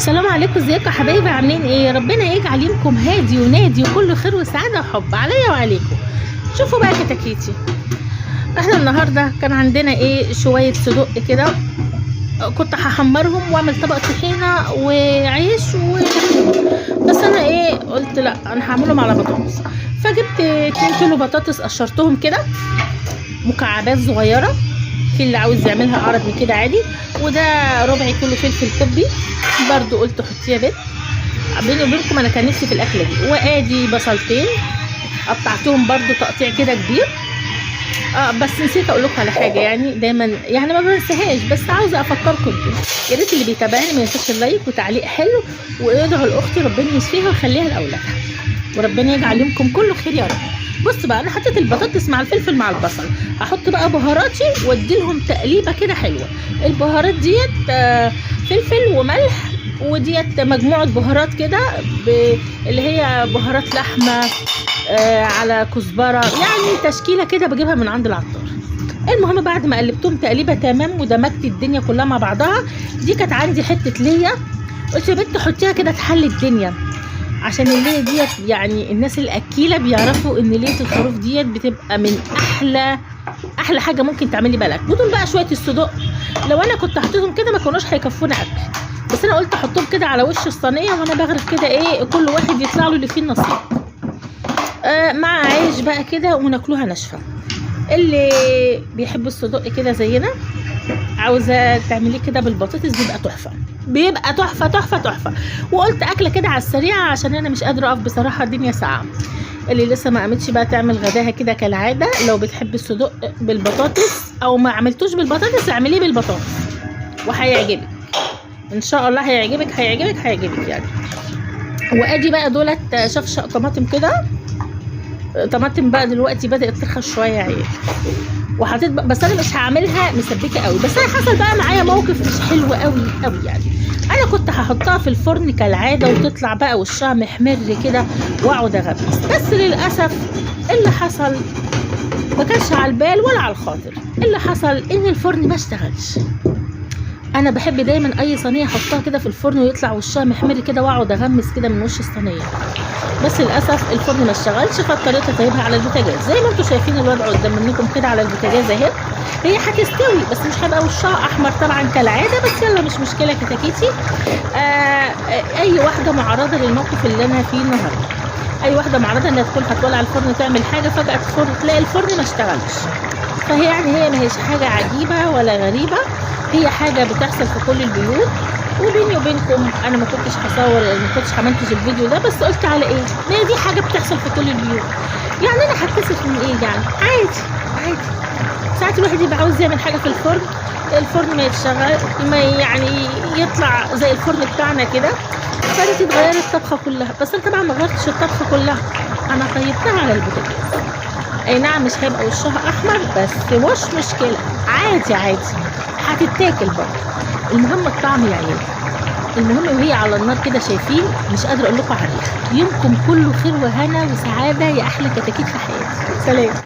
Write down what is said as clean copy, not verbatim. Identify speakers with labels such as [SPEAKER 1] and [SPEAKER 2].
[SPEAKER 1] السلام عليكم، ازيكم يا حبايبي؟ عاملين ايه؟ ربنا يجعل يومكم هادي ونادي وكله خير وسعاده وحب عليا وعليكم. شوفوا بقى كتاكيتي، احنا النهارده كان عندنا ايه شويه صدق كده، كنت هحمرهم واعمل طبق طحينه وعيش بس انا ايه قلت لا، انا هعملهم على بطاطس. فجبت 2 كيلو بطاطس، قشرتهم كده مكعبات صغيره، في اللي عاوز يعملها اعرض من كده عادي. وده ربع كيلو فلفل كوبي برضو قلت حطيه يا بنت. بيني وبينكم انا كان نفسي في الاكله دي. وادي بصلتين قطعتهم برضو تقطيع كده كبير. بس نسيت اقول لكم على حاجه، يعني دايما يعني ما بنساهاش، بس عاوزه افكركم انتوا. يا ريت اللي بيتابعني ما ينساش اللايك وتعليق حلو، وادعوا لاختي ربنا يشفيها ويخليها لاولادها، وربنا يجعل يومكم كله خير يا رب. بص بقى، انا حطيت البطاطس مع الفلفل مع البصل، هحط بقى بهاراتي وادي لهم تقليبه كده حلوه. البهارات ديت فلفل وملح، وديت مجموعه بهارات كده اللي هي بهارات لحمه على كزبره، يعني تشكيله كده بجيبها من عند العطار. المهم بعد ما قلبتهم تقليبه تمام ودمجت الدنيا كلها مع بعضها، دي كانت عندي حته ليا، قلت يا بنت حطيها كده تحلي الدنيا، عشان اللية ديت يعني الناس الاكيله بيعرفوا ان لية الخروف ديت بتبقى من احلى حاجه ممكن تعملي بالك. بدون بقى شويه الصدق، لو انا كنت حطيتهم كده ما كانوش هيكفونا اكل، بس انا قلت احطهم كده على وش الصينيه وانا بغرف كده ايه، كل واحد يطلع له اللي فيه النصيب. مع عيش بقى كده وناكلوها ناشفه. اللي بيحب الصدق كده زينا، عاوزه تعمليه كده بالبطاطس، بيبقى تحفه. وقلت اكله كده على السريع عشان انا مش قادره اقف بصراحه، الدنيا ساعه. اللي لسه ما قامتش بقى تعمل غداها كده كالعاده. لو بتحب الصدق بالبطاطس او ما عملتوش بالبطاطس اعمليه بالبطاطس وهيعجبك ان شاء الله، هيعجبك يعني. وادي بقى دولت شفشق طماطم كده، طماطم بقى دلوقتي بدات ترخص شويه يا عيال، وحطيت بس انا مش هعملها مسبكه قوي، بس انا حصل بقى معايا موقف مش حلو قوي يعني. انا كنت هحطها في الفرن كالعاده وتطلع بقى وشها محمر كده واقعد اغمس، بس للاسف اللي حصل ما كانش على البال ولا على الخاطر. اللي حصل ان الفرن ما اشتغلش. انا بحب دايما اي صينيه احطها كده في الفرن ويطلع وشها محمر كده واقعد اغمس كده من وش الصينيه، بس للاسف الفرن ما اشتغلش، فاضطريت اسيبها على البوتاجاز زي ما انتم شايفين الوضع قدام منكم كده على البوتاجاز اهي. هي هتستوي بس مش هيبقى وشها احمر طبعا كالعاده، بس يلا مش مشكله كتاكيتي. اي واحده معرضه للموقف اللي انا فيه النهارده، اي واحده معرضه انها تكون هتولع الفرن تعمل حاجه فجاه تلاقي الفرن ما اشتغلش. فهي يعني هي ما هيش حاجه عجيبه ولا غريبه، هي حاجه بتحصل في كل البيوت. وبيني وبينكم انا ما كنتش هصور، ما كنتش همنتج الفيديو ده، بس قلت على ايه، ما هي دي حاجه بتحصل في كل البيوت، يعني انا هتكسف من ايه يعني؟ عادي. ساعات الواحد يبقى عاوز يعمل حاجه في الفرن ما يتشغل، ما يعني يطلع زي الفرن بتاعنا كده، فانت تغيري الطبخه كلها. بس انا طبعا ما غيرتش الطبخه كلها، انا طيبتها على البوتاجاز. اي نعم مش هيبقى وشها احمر، بس مش مشكله، عادي هتتاكل برضه. المهم الطعم يا عيال، المهم وهي على النار كده شايفين، مش قادره اقول لكم عليها. يومكم كله خير وهنا وسعاده يا احلى كتاكيت في حياتي. سلام.